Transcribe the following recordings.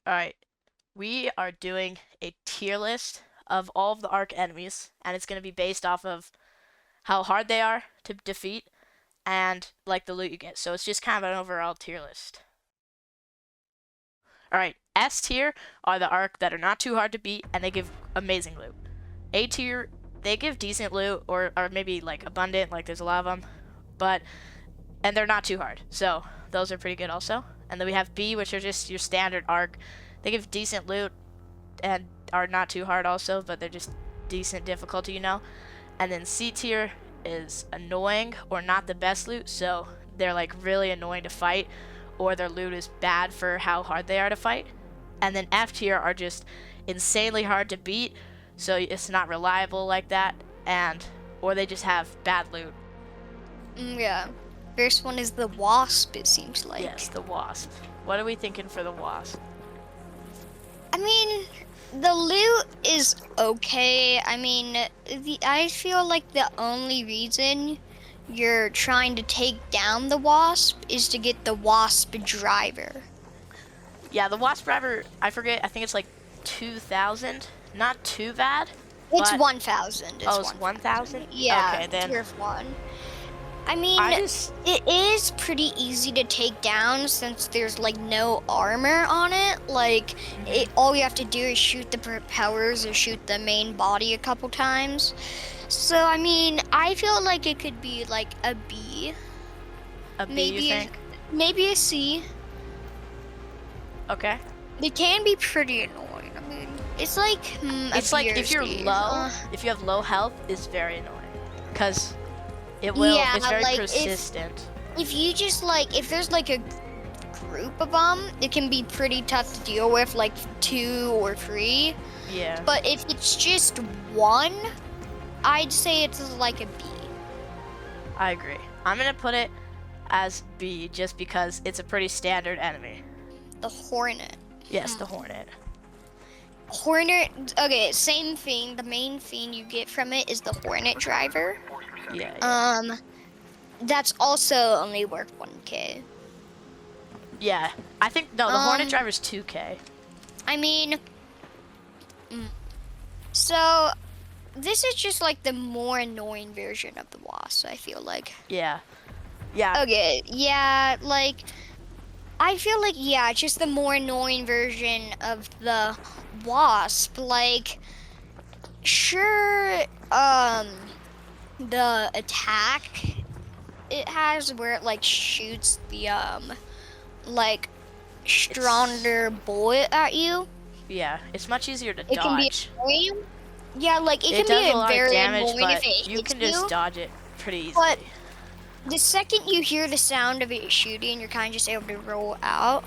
All right, we are doing a tier list of all of the arc enemies, and it's going to be based off of how hard they are to defeat and like the loot you get. So it's just kind of an overall tier list. All right, S tier are the arc that are not too hard to beat and they give amazing loot. A tier, they give decent loot or maybe like abundant, like there's a lot of them, but and they're not too hard. So those are pretty good also. And then we have B, which are just your standard arc. They give decent loot and are not too hard also, but they're just decent difficulty, And then C tier is annoying or not the best loot, so they're like really annoying to fight, or their loot is bad for how hard they are to fight. And then F tier are just insanely hard to beat, so it's not reliable like that, or they just have bad loot. Yeah. First one is the Wasp, it seems like. Yes, the Wasp. What are we thinking for the Wasp? I mean, the loot is okay. I mean, I feel like the only reason you're trying to take down the Wasp is to get the Wasp driver. Yeah, the Wasp driver, I forget, I think it's like 2,000. Not too bad. It's 1,000. Oh, it's 1,000? Yeah, okay, then. tier 1. I mean, it is pretty easy to take down since there's like no armor on it. Like, all you have to do is shoot the propellers or shoot the main body a couple times. So, I mean, I feel like it could be like a B. A B, you think? Maybe a C. Okay. It can be pretty annoying. I mean, it's like it's like if you're low, if you have low health, it's very annoying. Because it will, it's very like persistent. If you just like, if there's like a group of them, it can be pretty tough to deal with, like 2 or 3. Yeah. But if it's just one, I'd say it's like a B. I agree. I'm gonna put it as B just because it's a pretty standard enemy. The Hornet. Yes, the Hornet. Hornet, okay, same thing. The main thing you get from it is the Hornet driver. Yeah. That's also only worth 1K. Yeah, I think, no, the Hornet driver's 2K. I mean, so this is just like the more annoying version of the Wasp, I feel like. Yeah. Yeah. Okay, yeah, like, I feel like, yeah, just the more annoying version of the Wasp. Like, sure, the attack it has where it like shoots the like stronger bullet at you. Yeah, it's much easier to dodge. It can be annoying. Yeah, like it can be a very damage, annoying but if it you can just dodge it pretty easily. But the second you hear the sound of it shooting, you're kind of just able to roll out.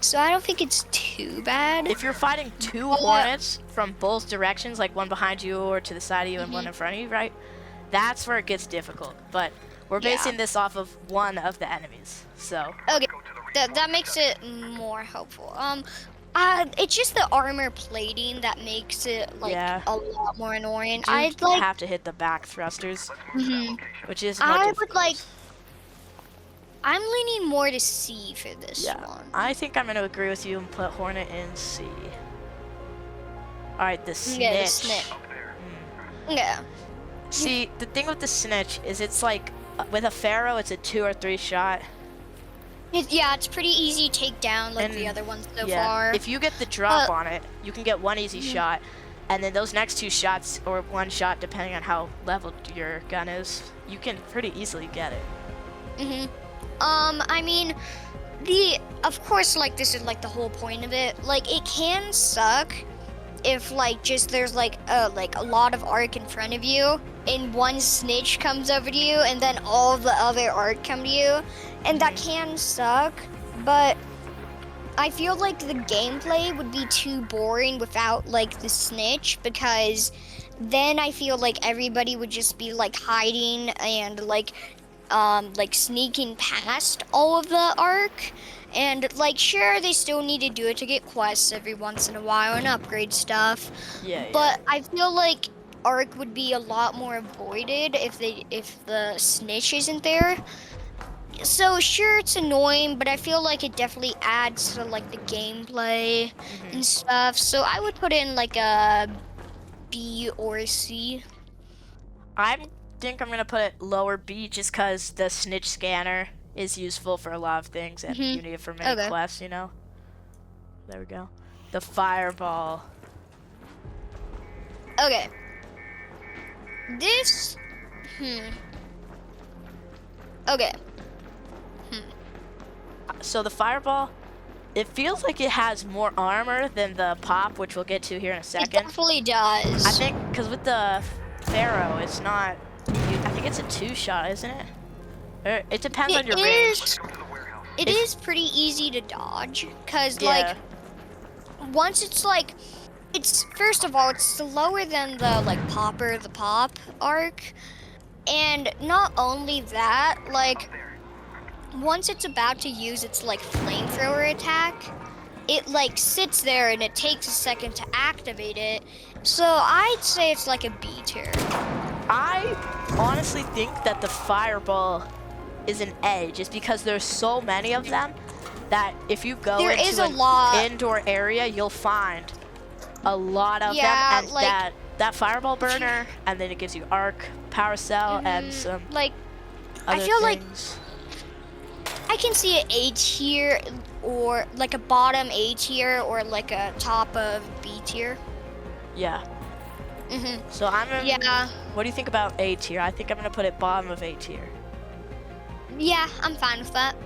So I don't think it's too bad. If you're fighting 2 Hornets from both directions, like one behind you or to the side of you and one in front of you, right? That's where it gets difficult. But we're basing this off of one of the enemies, so. Okay, that makes it more helpful. It's just the armor plating that makes it like a lot more annoying. I'd like have to hit the back thrusters, which is more difficult. I'm leaning more to C for this one. I think I'm gonna agree with you and put Hornet in C. All right, the Snitch. Yeah, the Snitch. Yeah. See, the thing with the Snitch is it's like, with a Pharaoh, it's a 2 or 3 shot. It's pretty easy to take down like the other ones so far. If you get the drop on it, you can get 1 easy shot, and then those next 2 shots, or 1 shot, depending on how leveled your gun is, you can pretty easily get it. I mean, of course, like, this is like the whole point of it. Like, it can suck if like there's like a lot of arc in front of you and one Snitch comes over to you and then all the other arc come to you, and that can suck. But I feel like the gameplay would be too boring without like the Snitch, because then I feel like everybody would just be like hiding and like sneaking past all of the arc. And like, sure, they still need to do it to get quests every once in a while and upgrade stuff. But I feel like arc would be a lot more avoided if the Snitch isn't there. so sure it's annoying, but I feel like it definitely adds to like the gameplay and stuff. So I would put in like a B or a C. I think I'm gonna put it lower B just because the Snitch scanner is useful for a lot of things and you need it for many quests, you know? There we go. The fireball. Okay. This, Okay. So the fireball, it feels like it has more armor than the pop, which we'll get to here in a It second. definitely does. I think because with the Pharaoh, it's not. I think it's a 2-shot, isn't it? Or it depends on your range. It is pretty easy to dodge, cause like once it's like, it's first of all it's slower than the like the pop arc, and not only that, like once it's about to use its like flamethrower attack, it like sits there and it takes a second to activate it. So I'd say it's like a B tier. I honestly think that the fireball is an A, just because there's so many of them that if you go into an indoor area, you'll find a lot of them, and like, that fireball burner, and then it gives you arc, power cell, and some like other I feel things. Like I can see an A tier, or like a bottom A tier, or like a top of B tier. Yeah. So I'm gonna, what do you think about A tier? I think I'm gonna put it bottom of A tier. Yeah, I'm fine with that.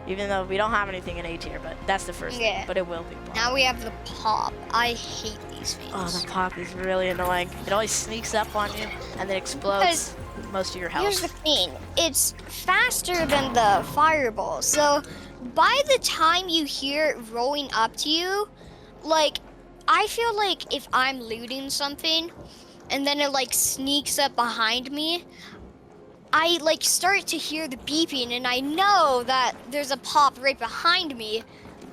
Even though we don't have anything in A tier, but that's the first thing. But it will be bottom. Now we have the pop. I hate these things. Oh, the pop is really annoying. It always sneaks up on you and then explodes most of your health. Here's the thing. It's faster than the fireball. So by the time you hear it rolling up to you, like, I feel like if I'm looting something and then it like sneaks up behind me, I like start to hear the beeping and I know that there's a pop right behind me,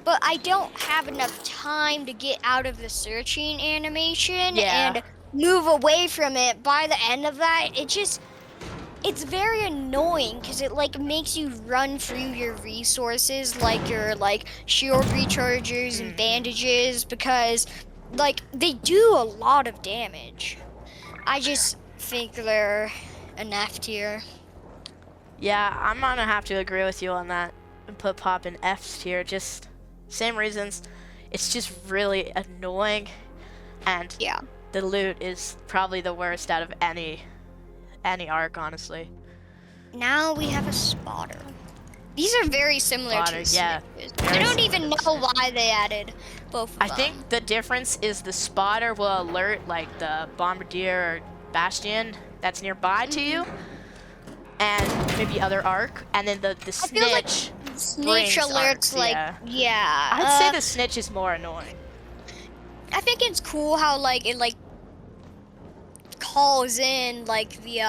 but I don't have enough time to get out of the searching animation and move away from it. By the end of that, it's very annoying because it like makes you run through your resources, like your like shield rechargers and bandages, because like they do a lot of damage. I just think they're an F tier. Yeah, I'm gonna have to agree with you on that and put pop in F tier. Just same reasons. It's just really annoying, and the loot is probably the worst out of any arc, honestly. Now we have a spotter. These are very similar to Snitches. I don't even know why they added both of them. I think the difference is the spotter will alert like the Bombardier or Bastion that's nearby to you, and maybe other arc, and then the Snitch. Snitch alerts arcs, I'd say the Snitch is more annoying. I think it's cool how like it like calls in like the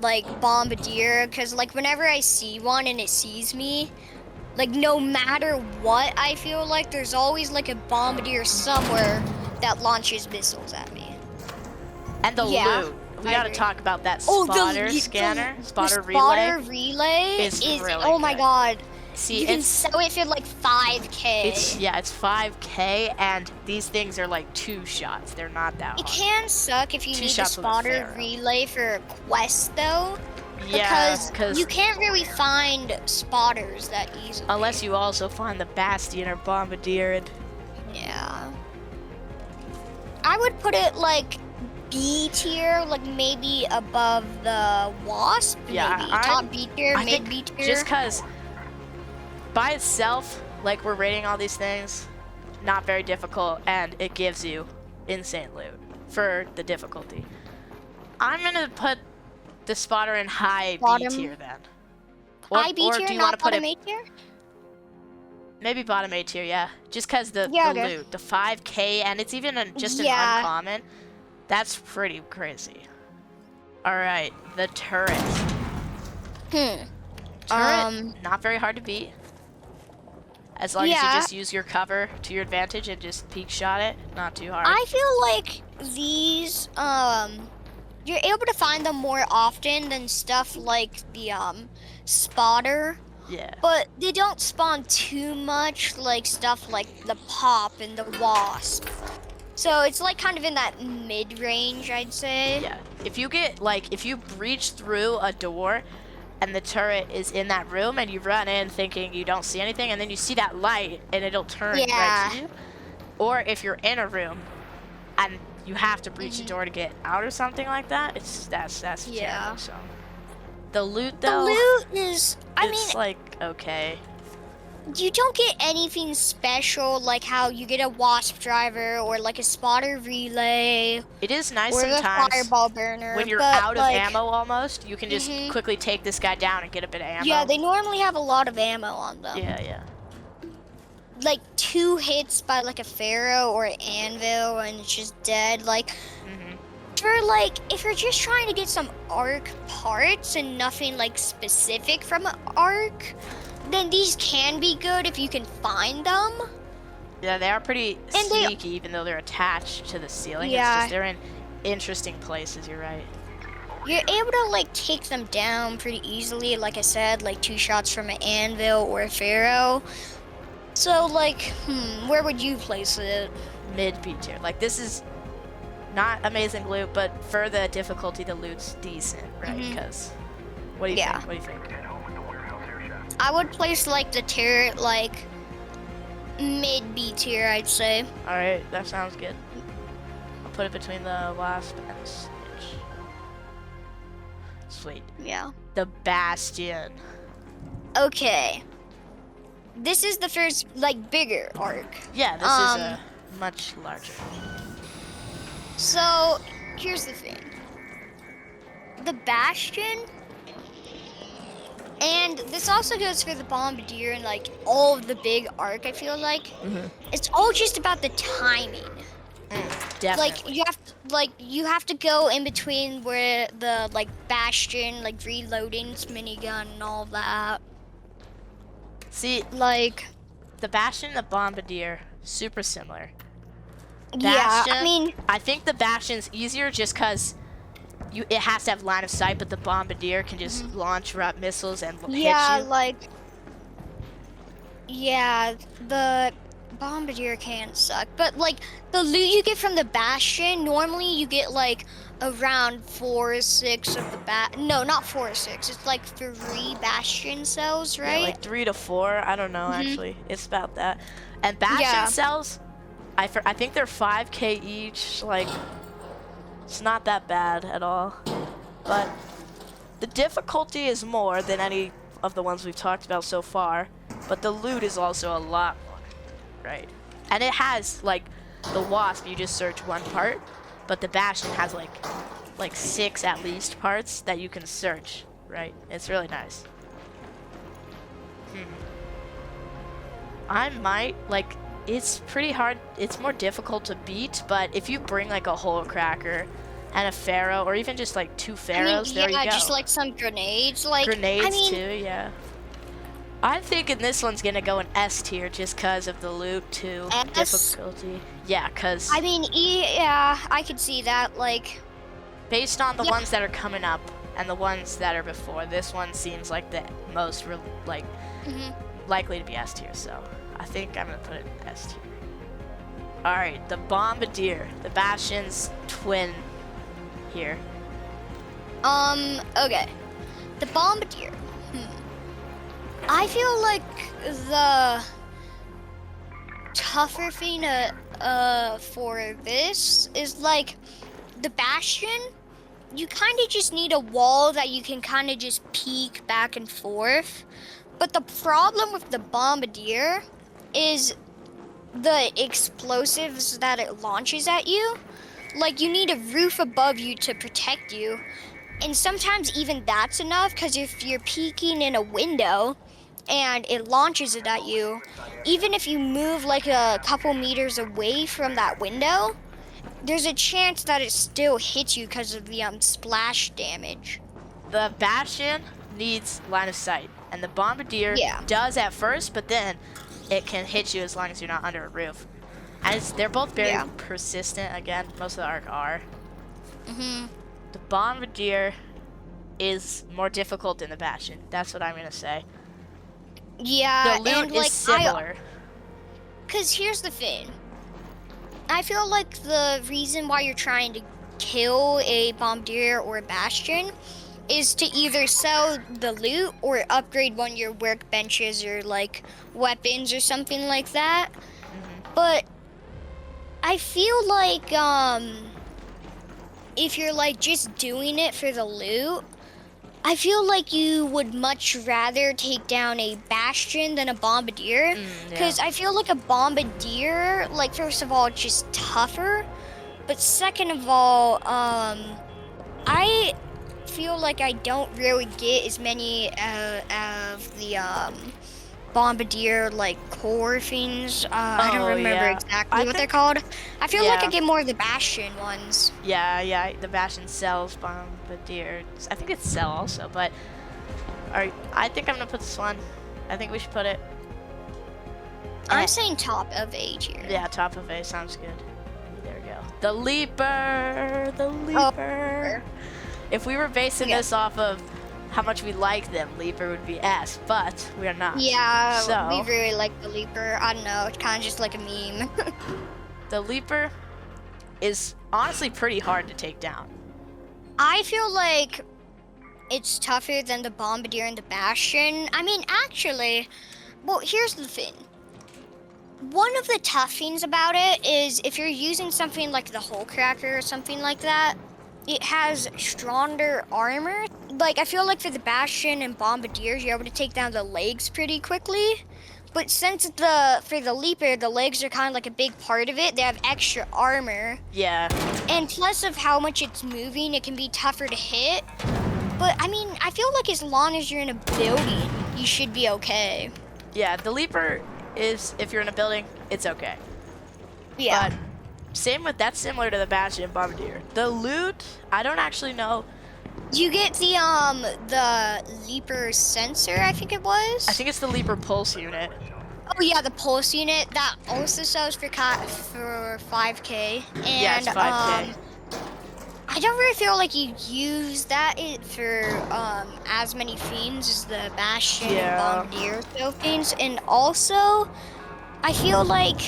like Bombardier, because like whenever I see one and it sees me, like no matter what, I feel like there's always like a Bombardier somewhere that launches missiles at me. And the loot. We gotta talk about that spotter scanner, spotter relay. Spotter relay is really oh my god. See, you can sell it for like 5K. It's 5K, and these things are like 2 shots. They're not that hard. It can suck if you need a spotter relay for a quest though. Because you can't really find spotters that easily. Unless you also find the Bastion or Bombardier. Yeah. I would put it like B tier, like maybe above the Wasp. Yeah, maybe top B tier, mid B tier. Just because by itself, like we're rating all these things, not very difficult, and it gives you insane loot for the difficulty. I'm gonna put the spotter in high B tier then. High B tier, not bottom A tier? Maybe bottom A tier, yeah. Just because the loot, the 5K, and it's even just an uncommon. That's pretty crazy. All right, the turret. Turret, not very hard to beat. As long as you just use your cover to your advantage and just peek shot it, not too hard. I feel like these you're able to find them more often than stuff like the spotter. Yeah. But they don't spawn too much like stuff like the pop and the wasp. So it's like kind of in that mid-range, I'd say. Yeah. If you get like if you breach through a door and the turret is in that room and you run in thinking you don't see anything and then you see that light and it'll turn right to you. Or if you're in a room and you have to breach the door to get out or something like that, that's terrible. So the loot though, the loot is, I it's mean, like okay. you don't get anything special like how you get a wasp driver or like a spotter relay. It is nice or sometimes a fireball burner when you're but, out of like, ammo almost, you can just quickly take this guy down and get a bit of ammo. Yeah, they normally have a lot of ammo on them. Yeah. Like 2 hits by like a pharaoh or an anvil and it's just dead. Like for like if you're just trying to get some arc parts and nothing like specific from an arc, then these can be good if you can find them. Yeah, they are pretty And sneaky even though they're attached to the ceiling. It's just they're in interesting places, you're right. You're able to like take them down pretty easily, like I said, like 2 shots from an anvil or a pharaoh. So like, where would you place it? Mid B tier. Like this is not amazing loot, but for the difficulty, the loot's decent, right? Because what do you think? What do you think? I would place like the turret like mid B tier, I'd say. All right, that sounds good. I'll put it between the Wasp and the Snitch. Sweet. Yeah. The Bastion. Okay. This is the first like bigger arc. Yeah, this is a much larger. So here's the thing. The Bastion, and this also goes for the Bombardier and like all of the big arc, I feel like. It's all just about the timing. Definitely. Like you have to go in between where the like Bastion, like reloading its minigun and all that. See, like the Bastion and the Bombardier, super similar. Bastion, I mean, I think the Bastion's easier just because it has to have line of sight, but the Bombardier can just launch missiles and hit you. The Bombardier can suck, but like the loot you get from the Bastion, normally you get like around 4 or 6 of the no, not 4 or 6. It's like 3 Bastion cells, right? Yeah, like 3 to 4. I don't know actually. It's about that. And Bastion cells, I think they're 5k each. Like, it's not that bad at all. But the difficulty is more than any of the ones we've talked about so far. But the loot is also a lot more, right? And it has like the Wasp. You just search one part, but the Bastion has like 6 at least parts that you can search, right? It's really nice. I might like. It's pretty hard. It's more difficult to beat, but if you bring like a hole cracker and a pharaoh, or even just like 2 pharaohs, there you go. Yeah, just like some grenades, like grenades too. Yeah. I'm thinking this one's gonna go in S tier just because of the loot too. Difficulty. Yeah, cause. I mean, yeah, I could see that. Like, based on the ones that are coming up and the ones that are before, this one seems like the most likely to be S tier. So. I think I'm gonna put it in S tier. Alright, the Bombardier, the Bastion's twin here. Okay. The Bombardier. I feel like the tougher thing for this is like the Bastion, you kind of just need a wall that you can kind of just peek back and forth. But the problem with the Bombardier is the explosives that it launches at you. Like, you need a roof above you to protect you. And sometimes even that's enough, because if you're peeking in a window and it launches it at you, even if you move like a couple meters away from that window, there's a chance that it still hits you because of the splash damage. The Bastion needs line of sight, and the Bombardier does at first, but then it can hit you as long as you're not under a roof. And they're both very persistent. Again, most of the arc are. The Bombardier is more difficult than the Bastion. That's what I'm gonna say. Yeah, The loot and like is similar. Cause here's the thing. I feel like the reason why you're trying to kill a Bombardier or a Bastion is to either sell the loot or upgrade one of your workbenches or like weapons or something like that. But I feel like if you're like just doing it for the loot, I feel like you would much rather take down a Bastion than a Bombardier. Because I feel like a Bombardier, like first of all, it's just tougher. But second of all, I feel like I don't really get as many of the Bombardier like core things. I don't remember exactly what they're called. I feel like I get more of the Bastion ones. Yeah, the Bastion sells Bombardier. I think it's sell also, but alright, I think I'm gonna put this one. I think we should put it. I'm saying top of A tier. Yeah, top of A sounds good. There we go. The Leaper! The Leaper! Oh. If we were basing this off of how much we like them, Leaper would be S, but we are not. Yeah, so, we really like the Leaper. I don't know, it's kind of just like a meme. The Leaper is honestly pretty hard to take down. I feel like it's tougher than the Bombardier and the Bastion. I mean, actually, well, here's the thing. One of the tough things about it is if you're using something like the Hull Cracker or something like that, it has stronger armor. Like, I feel like for the Bastion and Bombardiers, you're able to take down the legs pretty quickly. But since for the Leaper, the legs are kind of like a big part of it, they have extra armor. Yeah. And plus of how much it's moving, it can be tougher to hit. But, I mean, I feel like as long as you're in a building, you should be okay. Yeah, the Leaper is, if you're in a building, it's okay. Yeah. But that's similar to the Bastion and Bombardier. The loot, I don't actually know. You get the Leaper sensor, I think it was. I think it's the Leaper pulse unit. Oh yeah, the pulse unit that also sells for 5K. And yeah, it's 5K. I don't really feel like you use that for as many themes as the Bastion and Bombardier themes, and also I feel like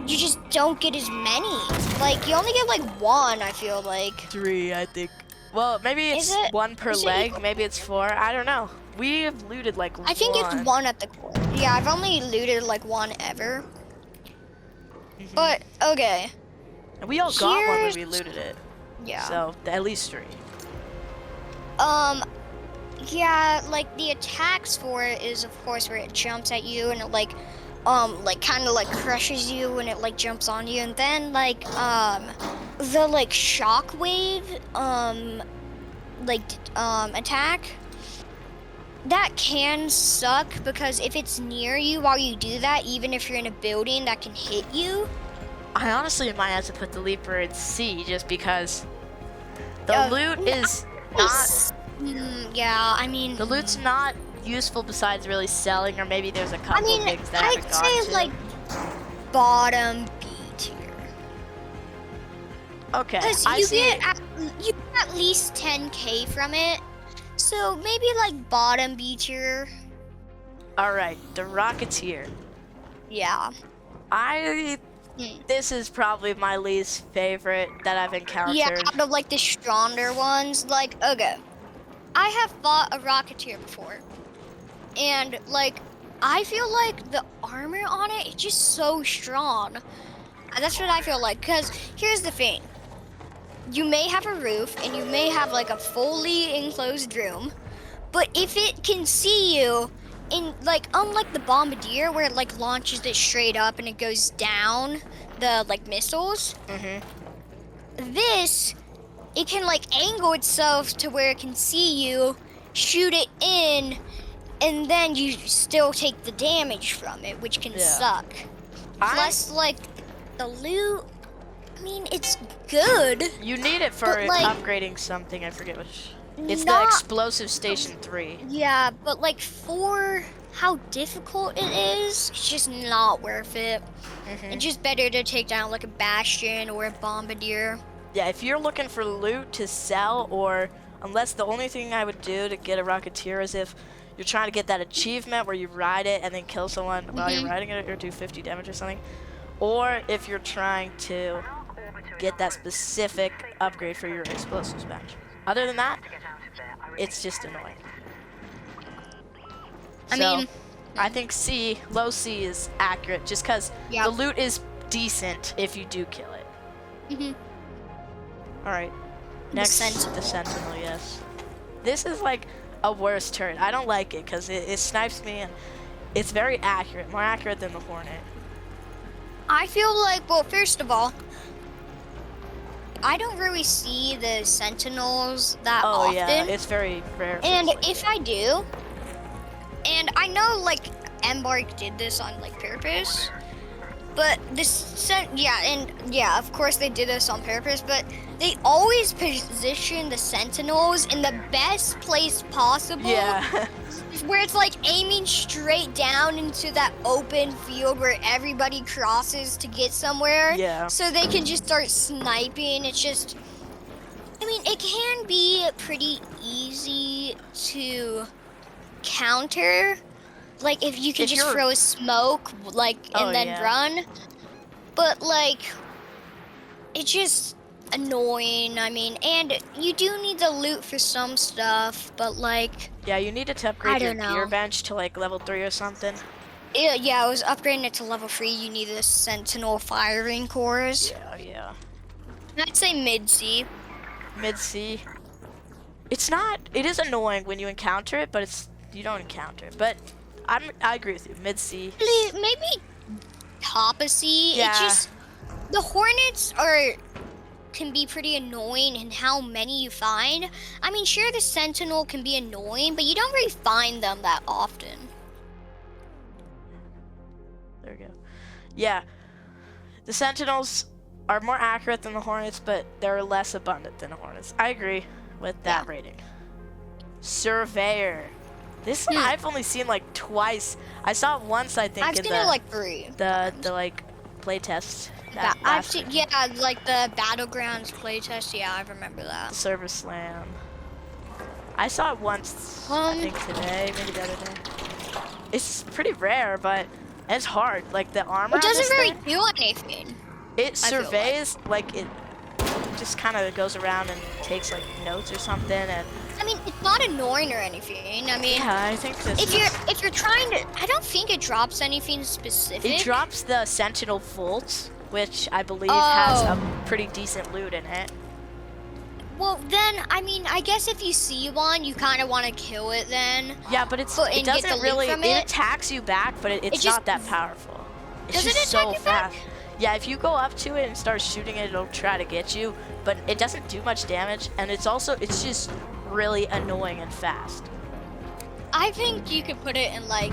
you just don't get as many. Like you only get like one. I feel like 3, I think. Well, maybe it's one per leg. Maybe it's 4. I don't know. We have looted like I think it's one at the core. Yeah, I've only looted like one ever. But okay. And we all got one when we looted it. Yeah. So at least 3. Yeah, like the attacks for it is of course where it jumps at you and it like kind of like crushes you when it like jumps on you, and then like the like shockwave attack that can suck because if it's near you while you do that, even if you're in a building, that can hit you. I honestly might have to put the Leaper in C just because the loot is not. Yeah, I mean the loot's not useful besides really selling, or maybe there's a couple things that I haven't gone I'd say like bottom B tier. Okay, because you get at least 10K from it, so maybe like bottom B tier. All right, the Rocketeer. Yeah. This is probably my least favorite that I've encountered. Yeah, out of like the stronger ones. Like, okay, I have fought a Rocketeer before, and like I feel like the armor on it is just so strong. That's what I feel like, because here's the thing. You may have a roof and you may have like a fully enclosed room, but if it can see you, in like unlike the Bombardier where it like launches it straight up and it goes down the like missiles, this, it can like angle itself to where it can see you, shoot it in, and then you still take the damage from it, which can suck. Plus, like, the loot, I mean, it's good. You need it for like, upgrading something, I forget which. It's the Explosive Station 3. Yeah, but like for how difficult it is, it's just not worth it. It's just better to take down like a Bastion or a Bombardier. Yeah, if you're looking for loot to sell, or unless the only thing I would do to get a Rocketeer is if you're trying to get that achievement where you ride it and then kill someone while you're riding it or do 50 damage or something. Or if you're trying to get that specific upgrade for your explosives bench. Other than that, it's just annoying. I think C, low C is accurate just because the loot is decent if you do kill it. Alright, next the Sentinel, yes. This is like a worse turret. I don't like it because it snipes me and it's very accurate, more accurate than the Hornet. I feel like, well, first of all, I don't really see the Sentinels that often. Yeah, it's very rare. And if I do, and I know like Embark did this on like purpose, but of course they did this on purpose, but they always position the Sentinels in the best place possible. Yeah. Where it's like aiming straight down into that open field where everybody crosses to get somewhere. Yeah. So they can just start sniping. It's just, I mean, it can be pretty easy to counter. Like if you can just throw a smoke, like, and then run. But like, it's just annoying. I mean, and you do need the loot for some stuff, but like, yeah, you need it to upgrade your gear bench to like level 3 or something. Yeah, I was upgrading it to level 3. You need the Sentinel firing cores. Yeah. I'd say mid C. Mid C. It's not. It is annoying when you encounter it, but you don't encounter it. But I agree with you. Mid C. Maybe top of C. Yeah. It's just the Hornets can be pretty annoying in how many you find. I mean, sure, the Sentinel can be annoying, but you don't really find them that often. There we go. Yeah, the Sentinels are more accurate than the Hornets, but they're less abundant than the Hornets. I agree with that rating. Surveyor. This one I've only seen like twice. I saw it once, I think. I've seen it like 3. The like playtest. I've seen, like the Battlegrounds playtest. Yeah, I remember that. Server Slam. I saw it once, I think today, maybe the other day. It's pretty rare, but it's hard. Like the armor. It doesn't really do anything. It surveys, like it just kind of goes around and takes like notes or something, and. I mean, it's not annoying or anything. I mean, yeah, I think this. If you're trying to, I don't think it drops anything specific. It drops the Sentinel Fults, which I believe has a pretty decent loot in it. Well, then, I mean, I guess if you see one, you kind of want to kill it then. Yeah, but it doesn't really. It attacks you back, but it's not that powerful. It's just so fast. Yeah, if you go up to it and start shooting it, it'll try to get you, but it doesn't do much damage, and it's just really annoying and fast. I think you could put it in like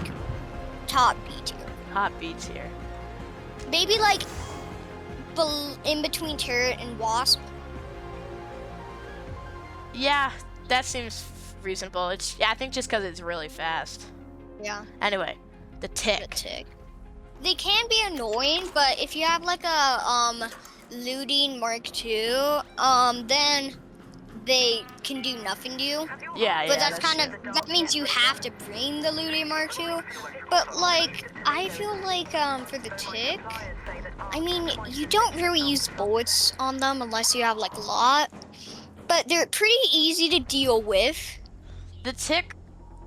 top B tier. Top B tier. Maybe like in between turret and Wasp. Yeah, that seems reasonable. I think just because it's really fast. Yeah. Anyway, the tick. The tick. They can be annoying, but if you have like a looting Mark II, then they can do nothing to you. Yeah, but that means you have to bring the looting Mark II. But like, I feel like for the tick, I mean, you don't really use bullets on them unless you have like a lot. But they're pretty easy to deal with. The tick,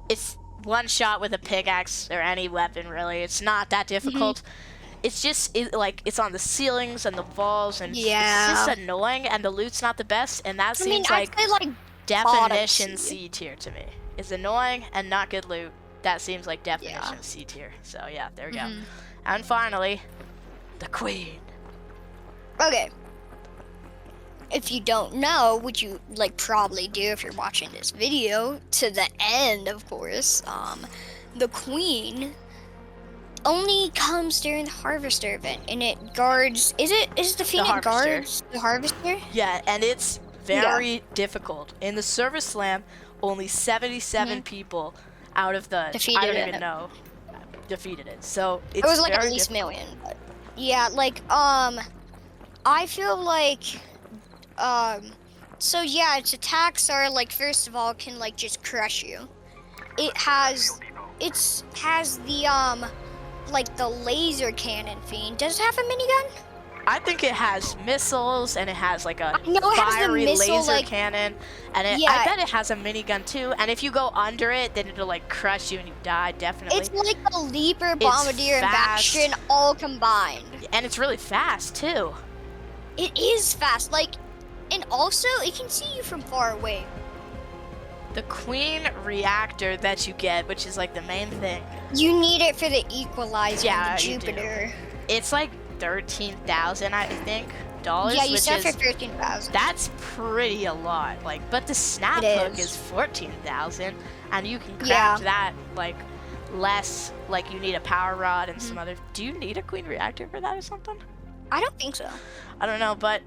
it's one shot with a pickaxe or any weapon really. It's not that difficult. It's just it's on the ceilings and the walls, and it's just annoying, and the loot's not the best, and that seems like definition C tier to me. It's annoying and not good loot. That seems like definition C tier. So yeah, there we go. And finally, the queen. Okay. If you don't know, which you probably do if you're watching this video to the end, of course, the queen only comes during the harvester event, and it guards. Is the Phoenix guards the harvester? Yeah, and it's very difficult. In the Service Slam, only 77 people out of the defeated it. So it was like at least million. But yeah, I feel like So yeah, its attacks are like, first of all, can like just crush you. It has the like the laser cannon fiend. Does it have a minigun? I think it has missiles, and it has like a No, it has the fiery missile, laser like- cannon, and I Yeah. bet it has a minigun too. And if you go under it, then it'll like crush you and you die definitely. It's like the Leaper, Bombardier, and fast. Bastion all combined. And it's really fast too. It is fast, like, and also it can see you from far away. The Queen reactor that you get, which is like the main thing, You need it for the equalizer, Yeah, and the you do. Jupiter. it's like 13,000, I think, dollars. Yeah, you which said is, for 13,000. That's pretty a lot. Like, but the snap It hook is. is 14,000, and you can Yeah. craft that like less. Like you need a power rod and Mm-hmm. some other. Do you need a Queen reactor for that or something? I don't think so. I don't know, but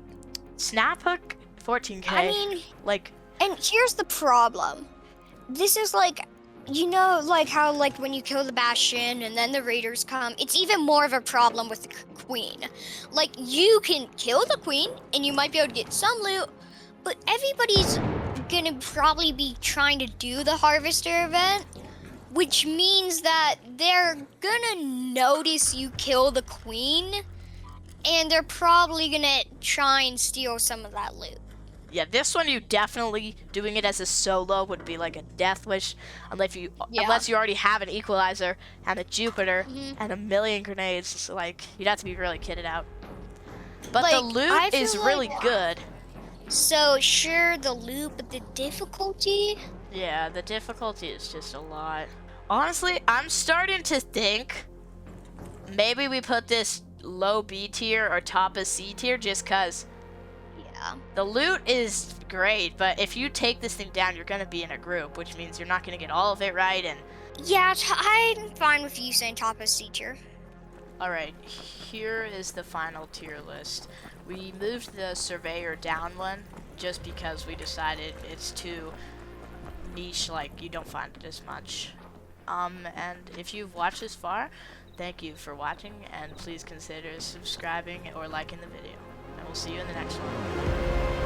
snap hook 14K. I mean, like and here's the problem. This is like, you know, like how like when you kill the Bastion and then the Raiders come, it's even more of a problem with the Queen. Like, you can kill the Queen and you might be able to get some loot, but everybody's gonna probably be trying to do the Harvester event, which means that they're gonna notice you kill the Queen, and they're probably gonna try and steal some of that loot. yeah, this one you definitely doing it as a solo would be like a death wish, unless you Yeah. unless you already have an equalizer and a Jupiter Mhm. and a million grenades. So, like you'd have to be really kitted out. But the Like, I loot is feel really like- good. So sure, the loot, but the difficulty. Yeah, the difficulty is just a lot. Honestly, I'm starting to think maybe we put this low B tier or top of C tier just because Yeah. the loot is great, but if you take this thing down, you're going to be in a group, which means you're not going to get all of it right. And Yeah, I'm fine with you saying top of C tier. alright, here is the final tier list. We moved the Surveyor down one just because we decided it's too niche, like you don't find it as much. And if you've watched this far, thank you for watching, and please consider subscribing or liking the video. And we'll see you in the next one.